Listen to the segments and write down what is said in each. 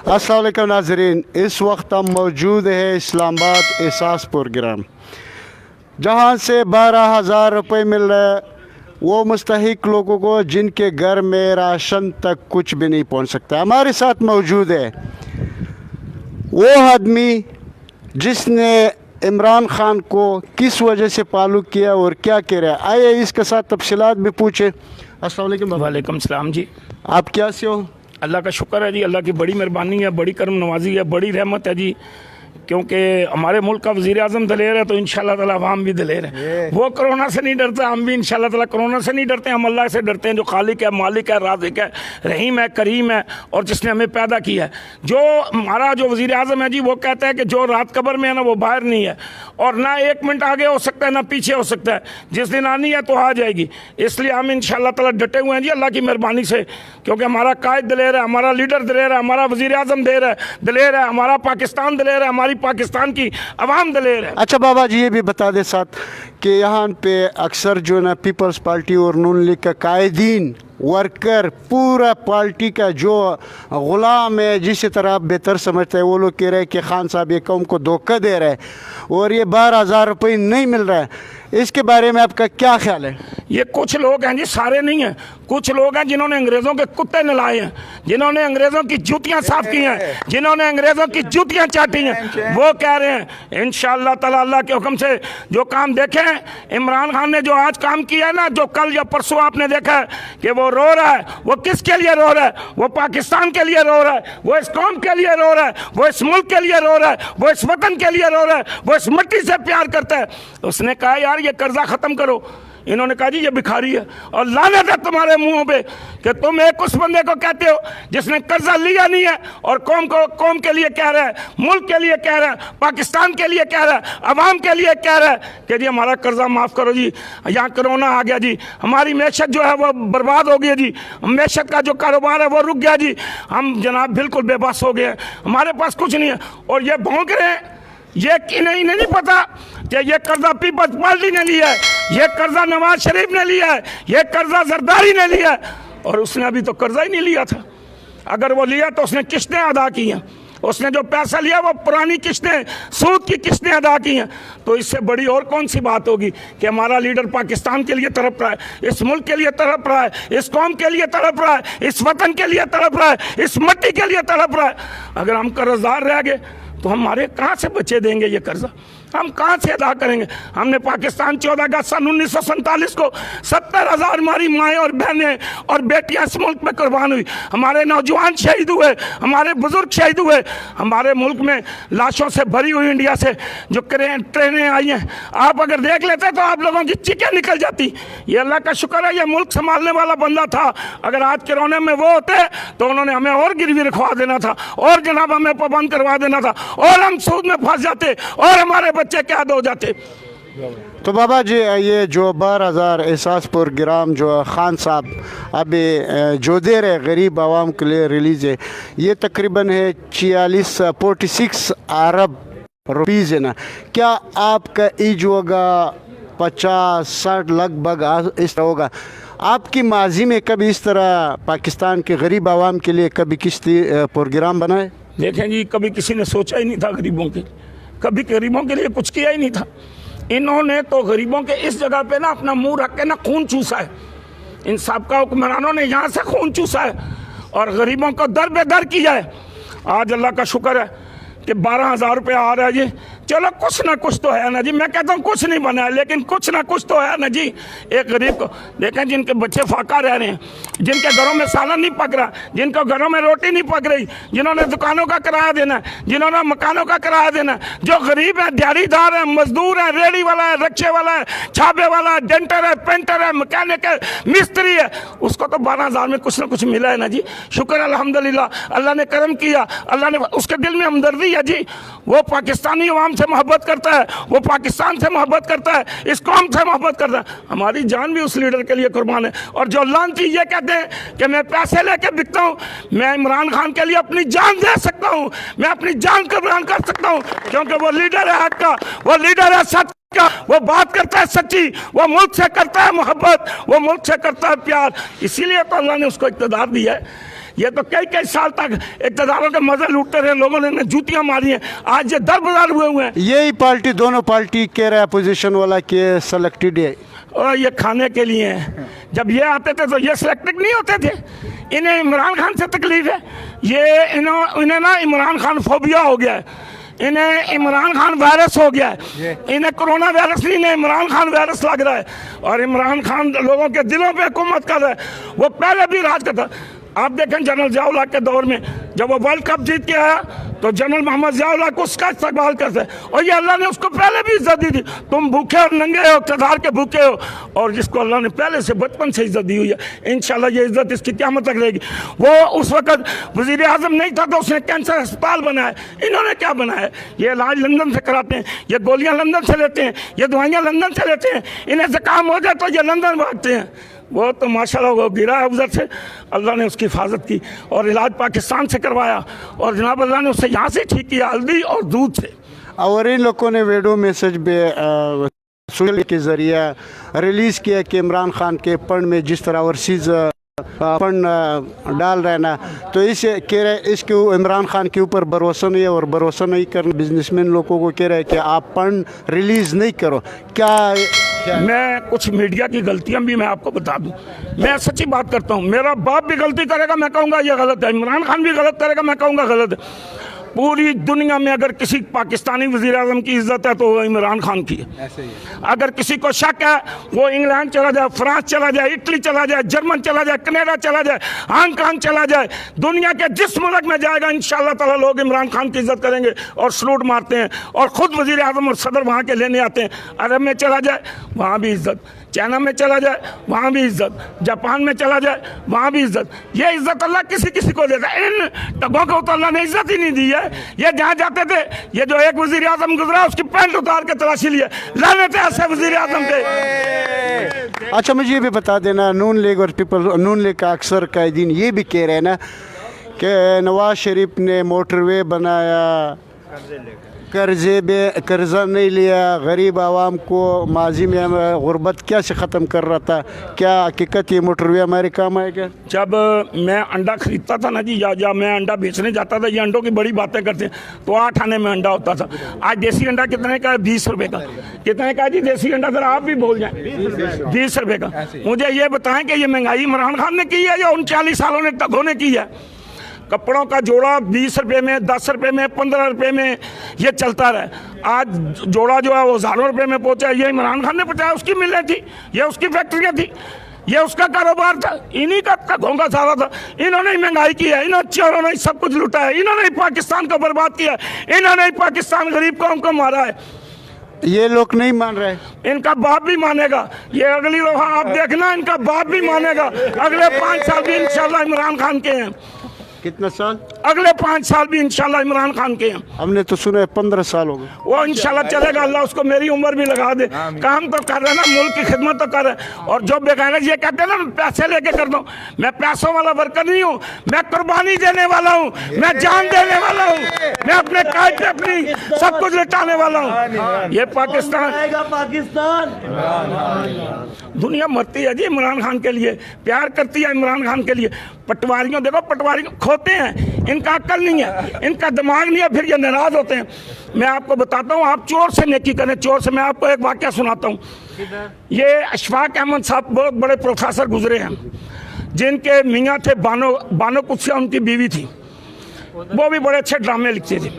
अस्सलाम वालेकुम नाज़रीन, इस वक्त हम मौजूद है इस्लामाबाद एहसास प्रोग्राम, जहाँ से 12,000 रुपये मिल रहे वो मुस्तहिक लोगों को जिनके घर में राशन तक कुछ भी नहीं पहुँच सकता। हमारे साथ मौजूद है वो आदमी जिसने इमरान खान को किस वजह से पालू किया और क्या कह रहा है। आइए इसके साथ तफसीलात भी पूछे। अस्सलाम वालेकुम। वालेकुम सलाम जी। आप कैसे हो? अल्लाह का शुक्र है जी, अल्लाह की बड़ी मेहरबानी है, बड़ी करम नवाजी है, बड़ी रहमत है जी। क्योंकि हमारे मुल्क का वज़ीर आज़म दलेर है तो इंशाअल्लाह ताला अवाम भी दलेर है। वो कोरोना से नहीं डरता, हम भी इंशाअल्लाह ताला कोरोना से नहीं डरते। हम अल्लाह से डरते हैं जो खालिक है, मालिक है, राज़िक है, रहीम है, करीम है और जिसने हमें पैदा किया है। जो हमारा जो वज़ीर आज़म है जी, वो कहता है कि जो रात कब्र में है ना वो बाहर नहीं है और ना 1 मिनट आगे हो सकता है ना पीछे हो सकता है। जिस दिन आनी है तो आ जाएगी। इसलिए हम इंशाअल्लाह ताला डटे हुए हैं जी अल्लाह की मेहरबानी से, क्योंकि हमारा कायद दलेर है, हमारा लीडर दलेर है, हमारा वज़ीर आज़म दलेर है, हमारा पाकिस्तान दलेर है, हमारी पाकिस्तान की अवाम दलेर है। अच्छा बाबा जी, ये भी बता दे साथ कि यहाँ पे अक्सर जो ना पीपल्स पार्टी और नून लीग का कायदीन वर्कर पूरा पार्टी का जो ग़ुलाम है, जिस तरह आप बेहतर समझते हैं, वो लोग कह रहे हैं कि खान साहब ये कौम को धोखा दे रहे हैं और ये 12,000 रुपये नहीं मिल रहा है। इसके बारे में आपका क्या ख्याल है? ये कुछ लोग हैं जी, सारे नहीं हैं। कुछ लोग हैं जिन्होंने अंग्रेज़ों के कुत्ते नहलाए हैं, जिन्होंने अंग्रेज़ों की जूतियां साफ की हैं, जिन्होंने अंग्रेज़ों की जूतियां चाटी हैं। वो कह रहे हैं इंशाअल्लाह ताला अल्लाह के हुक्म से जो काम देखें, इमरान खान ने जो आज काम किया है ना, जो कल या परसों आपने देखा है कि वो रो रहा है, वो किसके लिए रो रहा है? वो पाकिस्तान के लिए रो रहा है, वो इस कौम के लिए रो रहा है, वो इस मुल्क के लिए रो रहा है, वो इस वतन के लिए रो रहा है, वो इस मिट्टी से प्यार करता है। उसने कहा यार ये कर्जा ख़त्म करो। इन्होंने कहा जी ये भिखारी है और लानत है तुम्हारे मुंहों पे कि तुम एक उस बंदे को कहते हो जिसने कर्जा लिया नहीं है और कौम के लिए कह रहा है, मुल्क के लिए कह रहा है, पाकिस्तान के लिए कह रहा है, अवाम के लिए कह रहा है कि जी हमारा कर्जा माफ़ करो जी, यहाँ कोरोना आ गया जी, हमारी मैशत जो है वो बर्बाद हो गई है जी, मैशत का जो कारोबार है वो रुक गया जी, हम जनाब बिल्कुल बेबस हो गए, हमारे पास कुछ नहीं है। और ये भौंक रहे हैं, ये इन्हें नहीं पता कि ये कर्जा पीपल्स पार्टी ने लिया है, ये कर्जा नवाज शरीफ ने लिया है, ये कर्जा जरदारी ने लिया है और उसने अभी तो कर्जा ही नहीं लिया था। अगर वो लिया तो उसने किस्तें अदा की हैं, उसने जो पैसा लिया वो पुरानी किस्तें, सूद की किस्तें अदा की हैं। तो इससे बड़ी और कौन सी बात होगी कि हमारा लीडर पाकिस्तान के लिए तड़प रहा है, इस मुल्क के लिए तड़प रहा है, इस कौम के लिए तड़प रहा है, इस वतन के लिए तड़प रहा है, इस मिट्टी के लिए तड़प रहा है। अगर हम कर्जदार रह गए तो हमारे कहाँ से बच्चे देंगे ये कर्जा? हम कहाँ से अदा करेंगे? हमने पाकिस्तान 14 अगस्त सन 1947 को 70,000 हमारी माएँ और बहनें और बेटियां इस मुल्क में कुर्बान हुई, हमारे नौजवान शहीद हुए, हमारे बुजुर्ग शहीद हुए, हमारे मुल्क में लाशों से भरी हुई इंडिया से जो ट्रेनें आई हैं, आप अगर देख लेते तो आप लोगों की चीखें निकल जाती। ये अल्लाह का शुक्र है, ये मुल्क संभालने वाला बंदा था। अगर आज कोरोना में वो होते तो उन्होंने हमें और गिरवी रखवा देना था और जनाब हमें पाबंद करवा देना था और हम सूद में फंस जाते और हमारे बच्चे कैद हो जाते। तो बाबा जी, ये जो 12,000 एहसास प्रोग्राम जो खान साहब अभी जो दे रहे गरीब आवाम के लिए रिलीज़ है, ये तकरीबन है 46 अरब रुपीज़ है ना। क्या आपका ईज होगा 50-60 लगभग इस तरह होगा? आपकी माजी में कभी इस तरह पाकिस्तान के गरीब आवाम के लिए कभी किसी प्रोग्राम बनाए? देखें जी, कभी किसी ने सोचा ही नहीं था गरीबों के, कभी गरीबों के लिए कुछ किया ही नहीं था। इन्होंने तो गरीबों के इस जगह पे ना अपना मुंह रख के ना खून चूसा है। इन सबका हुक्मरानों ने यहाँ से खून चूसा है और गरीबों को दर बेदर किया है। आज अल्लाह का शुक्र है कि 12,000 रुपये आ रहा है जी। चलो कुछ ना कुछ तो है ना जी, मैं कहता हूँ कुछ नहीं बना है लेकिन कुछ ना कुछ तो है ना जी। एक गरीब को देखें जिनके बच्चे फाका रह रहे हैं, जिनके घरों में सालन नहीं पक रहा, जिनके घरों में रोटी नहीं पक रही, जिन्होंने दुकानों का किराया देना है, जिन्होंने मकानों का किराया देना है, जो गरीब है, दिहाड़ीदार है, मजदूर है, रेड़ी वाला है, रिक्शे वाला है, छाबे वाला है, डेंटर है, पेंटर है, मैकेनिक है, मिस्त्री है, उसको तो 12,000 में कुछ ना कुछ मिला है ना जी। शुक्र अल्हम्दुलिल्लाह, अल्लाह ने करम किया, अल्लाह ने उसके दिल में हमदर्दी है जी। वो पाकिस्तानी अवाम से मोहब्बत करता है, वो पाकिस्तान से मोहब्बत करता है, इस कौम से मोहब्बत करता है। हमारी जान भी उस लीडर के लिए कुर्बान है। और जो लानती ये कहते हैं कि मैं पैसे लेके बिकता हूँ, मैं इमरान खान के लिए अपनी जान दे सकता हूँ, मैं अपनी जान कुर्बान कर सकता हूँ, क्योंकि वो लीडर है हक का, वो लीडर है सच का, वो बात करता है सच्ची, वो मुल्क से करता है मोहब्बत, वो मुल्क से करता है प्यार। इसीलिए तो अल्लाह ने उसको इक़्तिदार दिया है ये तो कई कई साल तक इक़्तिदारों के मजे लूटते रहे, लोगों ने जूतियां मारी हैं, आज ये दरबदर हुए हैं। यही पार्टी, दोनों पार्टी कह रहा है अपोजिशन वाला कि सेलेक्टेड है और ये खाने के लिए हैं। जब ये आते थे तो ये सिलेक्टेड नहीं होते थे। इन्हें इमरान खान से तकलीफ है, ये इन्हें ना इमरान खान फोबिया हो गया है, इन्हें इमरान खान वायरस हो गया है। इन्हें कोरोना वायरस नहीं, इन्हें इमरान खान वायरस लग रहा है। और इमरान खान लोगों के दिलों पे हुकूमत कर रहा है। वो पहले भी राज करता। आप देखें जनरल ज़िया-उल हक के दौर में जब वो वर्ल्ड कप जीत के आया तो जनरल मोहम्मद ज़िया-उल हक उसका इस्तकबाल करते, और ये अल्लाह ने उसको पहले भी इज्जत दी थी। तुम भूखे और नंगे हो, इक़्तिदार के भूखे हो, और जिसको अल्लाह ने पहले से बचपन से इज्जत दी हुई है, इंशाल्लाह ये इज्जत इसकी क़यामत तक रहेगी। वो उस वक़्त वज़ीर आज़म नहीं था तो उसने कैंसर अस्पताल बनाया। इन्होंने क्या बनाया? ये इलाज लंदन से कराते हैं, ये गोलियाँ लंदन से लेते हैं, ये दवाइयाँ लंदन से लेते हैं। इन्हें से काम हो जाए तो ये लंदन भागते हैं। वो तो माशाल्लाह वो गिरा है उधर से, अल्लाह ने उसकी हिफाजत की और इलाज पाकिस्तान से करवाया, और जनाब अल्लाह ने उससे यहाँ से ठीक किया, हल्दी और दूध से। और इन लोगों ने वीडियो मैसेज पे सोशल के ज़रिए रिलीज़ किया कि इमरान खान के फंड में जिस तरह ओवरसीज़ फंड डाल रहे ना, तो इसे कह रहे इसके इमरान खान के ऊपर भरोसा नहीं है, और भरोसा नहीं करना बिजनेसमैन लोगों को कह रहे हैं कि आप फंड रिलीज़ नहीं करो। क्या मैं कुछ मीडिया की गलतियां भी मैं आपको बता दूं, मैं सच्ची बात करता हूं। मेरा बाप भी गलती करेगा, मैं कहूँगा ये गलत है। इमरान खान भी गलत करेगा, मैं कहूँगा गलत है। पूरी दुनिया में अगर किसी पाकिस्तानी वज़ीर आज़म की इज्जत है तो वो इमरान खान की है। ऐसे ही है। अगर किसी को शक है वो इंग्लैंड चला जाए, फ्रांस चला जाए, इटली चला जाए, जर्मन चला जाए, कनाडा चला जाए, हांगकॉन्ग चला जाए, दुनिया के जिस मुल्क में जाएगा इंशाअल्लाह ताला लोग इमरान खान की इज्जत करेंगे और सलूट मारते हैं, और ख़ुद वज़ीर आज़म और सदर वहाँ के लेने आते हैं। अरब में चला जाए वहाँ भी इज्जत, चाइना में चला जाए वहाँ भी इज्जत, जापान में चला जाए वहाँ भी इज्जत। ये इज्जत अल्लाह किसी किसी को देता है। इन टगों को तो अल्लाह ने इज्जत ही नहीं दी है। ये जहाँ जाते थे, ये जो एक वज़ीर आज़म गुजरा उसकी पैंट उतार के तलाशी लिया, लाने थे ऐसे वज़ीर आज़म थे। अच्छा, मुझे ये भी बता देना, नून लीग और नून लीग का अक्सर कायदीन ये भी कह रहे हैं ना कि नवाज शरीफ ने मोटरवे बनाया, कर्जा नहीं लिया, गरीब आवाम को माजी में गुर्बत क्या से ख़त्म कर रहा था। क्या हकीकत ये मोटरवे हमारे काम आएगा? जब मैं अंडा खरीदता था ना जी, या मैं अंडा बेचने जाता था, ये अंडों की बड़ी बातें करते हैं, तो 8 आने में अंडा होता था। आज देसी अंडा कितने का है? 20 रुपये का। कितने का जी देसी अंडा? ज़रा आप भी बोल जाएं। 20 रुपये का। मुझे ये बताएं कि ये महंगाई इमरान खान ने की है या उन 40 सालों ने टगों ने की है? कपड़ों का जोड़ा 20 रुपये में, 10 रुपये में, 15 रुपये में ये चलता रहा। आज जोड़ा जो है वो हज़ारों रुपये में पहुंचा। ये इमरान खान ने पहुंचाया, उसकी मिलें थी, ये उसकी फैक्ट्रियाँ थी, ये उसका कारोबार था, इन्हीं का ठगों का सारा था। इन्होंने ही महंगाई की है, इन्होंने चोरों ने सब कुछ लुटा है, इन्होंने ही पाकिस्तान को बर्बाद किया है, इन्होंने ही पाकिस्तान गरीब कौम को मारा है। ये लोग नहीं मान रहे, इनका बाप भी मानेगा। ये अगली दफा आप देखना, इनका बाप भी मानेगा। अगले 5 साल भी इंशाल्लाह इमरान खान के हैं। कितना साल? अगले 5 साल भी इंशाल्लाह इमरान खान के हैं। हमने तो सुना है 15 साल हो गए। वो इंशाल्लाह चलेगा, अल्लाह उसको मेरी उम्र भी लगा दे। काम तो कर रहे ना, मुल्क की खिदमत तो कर रहे। और जो बेगाना ये कहते हैं ना मैं पैसे लेके कर दूं, मैं पैसों वाला वर्कर नहीं हूँ, मैं कुर्बानी देने वाला हूँ, मैं जान देने वाला हूँ, मैं अपने कायद पे अपनी सब कुछ लुटाने वाला हूँ। ये पाकिस्तान दुनिया मरती है जी इमरान खान के लिए, प्यार करती है इमरान खान के लिए। पटवारियों देखो, पटवारी खोते हैं, इनका अक्ल नहीं है, इनका दिमाग नहीं है, फिर ये नाराज होते हैं। मैं आपको बताता हूँ, आप चोर से नेकी करें। चोर से मैं आपको एक वाकया सुनाता हूँ। ये अशफाक अहमद साहब बहुत बड़े प्रोफेसर गुजरे हैं, जिनके मियाँ थे बानो कुत्सिया, उनकी बीवी थी। वो भी बड़े अच्छे ड्रामे लिखते थे।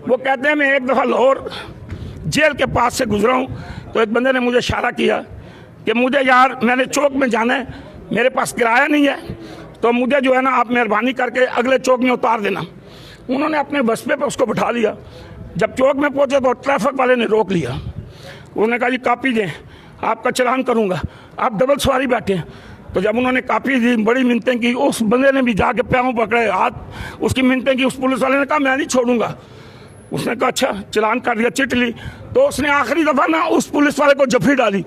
वो कहते हैं मैं एक दफ़ा लाहौर जेल के पास से गुजरा हूँ, तो एक बंदे ने मुझे इशारा किया कि मुझे यार मैंने चौक में जाना है, मेरे पास किराया नहीं है, तो मुझे जो है ना आप मेहरबानी करके अगले चौक में उतार देना। उन्होंने अपने बसपे पे उसको बिठा लिया। जब चौक में पहुंचे तो ट्रैफिक वाले ने रोक लिया। उन्होंने कहा जी कापी दें, आपका चालान करूंगा, आप डबल सवारी बैठे हैं। तो जब उन्होंने कापी दी, बड़ी मिन्नतें की, उस बंदे ने भी जाके पैरों पकड़े, हाथ उसकी मिन्नतें की। उस पुलिस वाले ने कहा मैं नहीं छोड़ूंगा। उसने कहा अच्छा, चालान कर दिया, चिट ली। तो उसने आखिरी दफ़ा ना उस पुलिस वाले को जफी डाली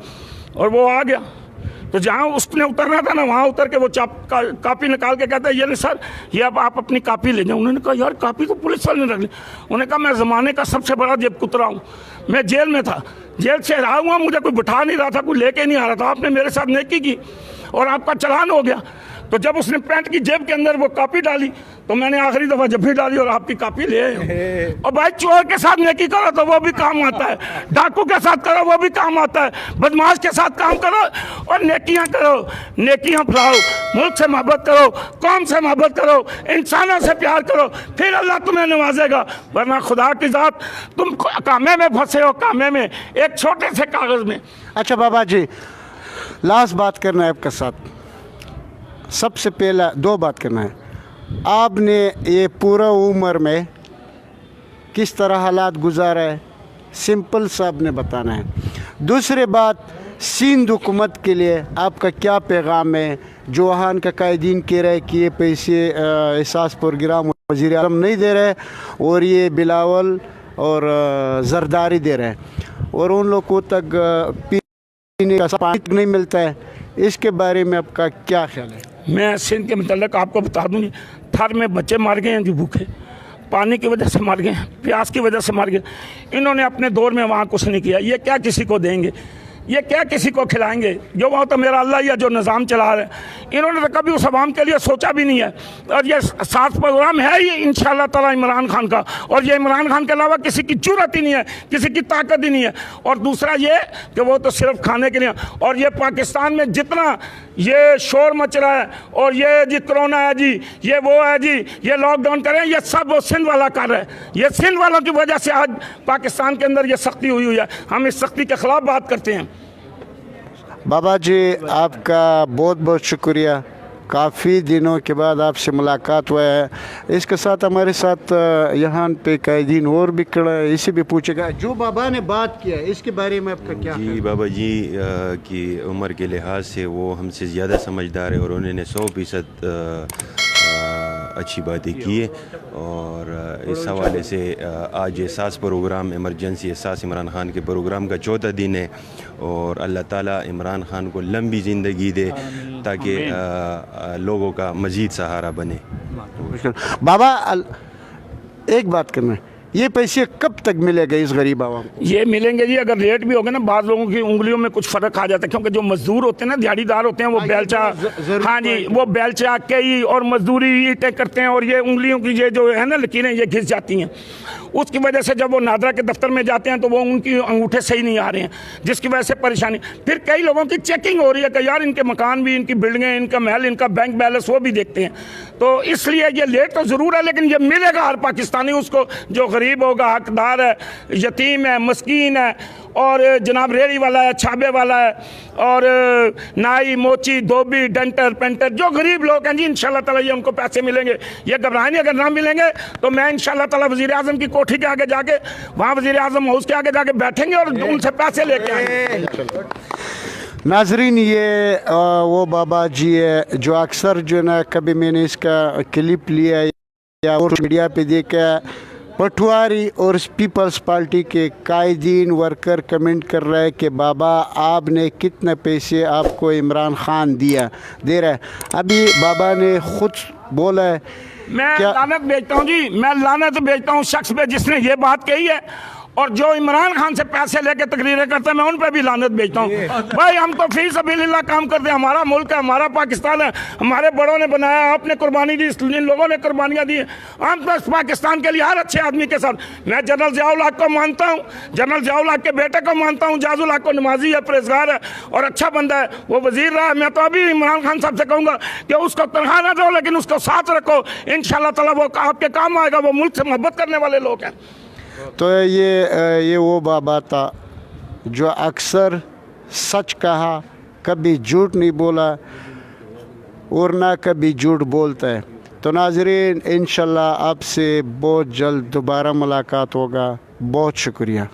और वो आ गया। तो जहाँ उसने उतरना था ना, वहाँ उतर के वो कापी निकाल के कहता है ये नहीं सर, ये अब आप अपनी कापी ले जाओ। उन्होंने कहा यार कापी तो पुलिस वाले ने रख ली। उन्होंने कहा मैं ज़माने का सबसे बड़ा जेब कुतरा हूँ, मैं जेल में था, जेल से रहा हुआ, मुझे कोई बिठा नहीं रहा था, कोई लेके नहीं आ रहा था, आपने मेरे साथ नेकी की और आपका चालान हो गया। तो जब उसने पैंट की जेब के अंदर वो कॉपी डाली तो मैंने आखिरी दफ़ा जब भी डाली और आपकी कॉपी ले आए। और भाई चोर के साथ नेकी करो तो वो भी काम आता है, डाकू के साथ करो वो भी काम आता है, बदमाश के साथ काम करो और नेकियां करो, नेकियां फैलाओ, मुल्क से मोहब्बत करो, कौम से मोहब्बत करो, इंसानों से प्यार करो, फिर अल्लाह तुम्हें नवाजेगा। वरना खुदा की ज़ात तुम कामे में फंसे हो, कामे में, एक छोटे से कागज़ में। अच्छा बाबा जी, लास्ट बात करना है आपके साथ। सबसे पहला दो बात करना है, आपने ये पूरा उम्र में किस तरह हालात गुजारा है, सिंपल सा आपने बताना है। दूसरी बात, सिंध हुकूमत के लिए आपका क्या पैगाम है, जो वहाँ का कायदीन कह रहे कि ये पैसे एहसास प्रोग्राम वज़ीर आज़म नहीं दे रहे और ये बिलावल और जरदारी दे रहे हैं और उन लोगों तक पीने का पानी नहीं मिलता है, इसके बारे में आपका क्या ख्याल है? मैं सिंध के मतलब आपको बता दूँ, थर में बच्चे मार गए हैं जो भूखे, पानी की वजह से मार गए हैं, प्यास की वजह से मार गए। इन्होंने अपने दौर में वहाँ कुछ नहीं किया, ये क्या किसी को देंगे, ये क्या किसी को खिलाएंगे? जो वहाँ तो मेरा अल्लाह ही है जो निज़ाम चला रहे हैं। इन्होंने तो कभी उस आवाम के लिए सोचा भी नहीं है। और ये साथ प्रोग्राम है ये इंशाअल्लाह ताला इमरान खान का, और ये इमरान खान के अलावा किसी की जुर्रत ही नहीं है, किसी की ताकत ही नहीं है। और दूसरा ये कि वो तो सिर्फ खाने के लिए, और ये पाकिस्तान में जितना ये शोर मच रहा है और ये जी कोरोना है जी, ये वो है जी, ये लॉकडाउन करें, ये सब वो सिंध वाला कर रहा है। ये सिंध वालों की वजह से आज पाकिस्तान के अंदर ये सख्ती हुई है। हम इस सख्ती के ख़िलाफ़ बात करते हैं। बाबा जी आपका बहुत बहुत शुक्रिया, काफ़ी दिनों के बाद आपसे मुलाकात हुआ है। इसके साथ हमारे साथ यहाँ पे कैदीन और भी खड़ा है, इसे भी पूछेगा। जो बाबा ने बात किया इसके बारे में आपका क्या जी? बाबा जी की उम्र के लिहाज से वो हमसे ज़्यादा समझदार है और उन्होंने 100% अच्छी बातें की है। और इस हवाले से आज एहसास प्रोग्राम, इमरजेंसी एहसास इमरान खान के प्रोग्राम का 14 दिन है और अल्लाह ताला इमरान खान को लंबी ज़िंदगी दे ताकि लोगों का मज़ीद सहारा बने। बाबा एक बात करना है, ये पैसे कब तक मिलेगा इस गरीब आवाम को? ये मिलेंगे जी, अगर लेट भी होगा ना, बाद लोगों की उंगलियों में कुछ फ़र्क आ जाता है, क्योंकि जो मजदूर होते हैं ना, दिहाड़ीदार होते हैं, वो बेलचा, हाँ जी, वो बेलचा कई और मजदूरी ईंटें करते हैं और ये उंगलियों की ये जो है ना लकीरें ये घिस जाती हैं। उसकी वजह से जब वो नादरा के दफ्तर में जाते हैं तो वो उनकी अंगूठे सही नहीं आ रहे हैं, जिसकी वजह से परेशानी। फिर कई लोगों की चेकिंग हो रही है कि यार इनके मकान भी, इनकी बिल्डिंगें, इनका महल, इनका बैंक बैलेंस वो भी देखते हैं। तो इसलिए ये लेट तो ज़रूर है, लेकिन ये मिलेगा हर पाकिस्तानी उसको, जो गरीब होगा, हकदार है, यतीम है, मस्कीन है, और जनाब रेड़ी वाला है, छाबे वाला है, और नाई, मोची, धोबी, डेंटर, पेंटर, जो गरीब लोग हैं जी, इंशाल्लाह ताला ये उनको पैसे मिलेंगे। ये घबराएं नहीं, अगर ना मिलेंगे तो मैं इंशाल्लाह ताला वज़ीर आज़म की कोठी के आगे जाके, वहाँ वज़ीर आज़म हाउस के आगे जाके बैठेंगे और उनसे पैसे लेके आएंगे। नाजरीन, ये वो बाबा जी है जो अक्सर जो ना, कभी मैंने इसका क्लिप लिया या और मीडिया पे देखा, पटवारी और पीपल्स पार्टी के कायदीन वर्कर कमेंट कर रहे हैं कि बाबा आपने कितने पैसे आपको इमरान खान दे रहा है। अभी बाबा ने खुद बोला है, मैं लानत भेजता हूँ जी, मैं लानत भेजता हूँ शख्स पे जिसने ये बात कही है, और जो इमरान खान से पैसे लेके तकरीरें करते हैं मैं उन पे भी लानत भेजता हूँ। भाई हम तो फी सबीलिल्लाह काम करते हैं, हमारा मुल्क है, हमारा पाकिस्तान है, हमारे बड़ों ने बनाया, आपने कुर्बानी दी, जिन लोगों ने कुर्बानियाँ दी, हम तो इस पाकिस्तान के लिए हर अच्छे आदमी के साथ। मैं जनरल ज़ियाउल हक को मानता हूँ, जनरल ज़ियाउल हक के बेटे को मानता हूँ, जाजुल हक को नमाजी है, परहेज़गार है और अच्छा बंदा है, वो वज़ीर रहा है। मैं तो अभी इमरान खान साहब से कहूँगा कि उसको तनख्वाह ना दो, लेकिन उसको साथ रखो, इंशाअल्लाह ताला वो आपके काम आएगा। वो मुल्क से मोहब्बत करने वाले लोग हैं। तो ये वो बाबा था जो अक्सर सच कहा, कभी झूठ नहीं बोला और ना कभी झूठ बोलता है। तो नाज़रीन, इंशाल्लाह आपसे बहुत जल्द दोबारा मुलाकात होगा। बहुत शुक्रिया।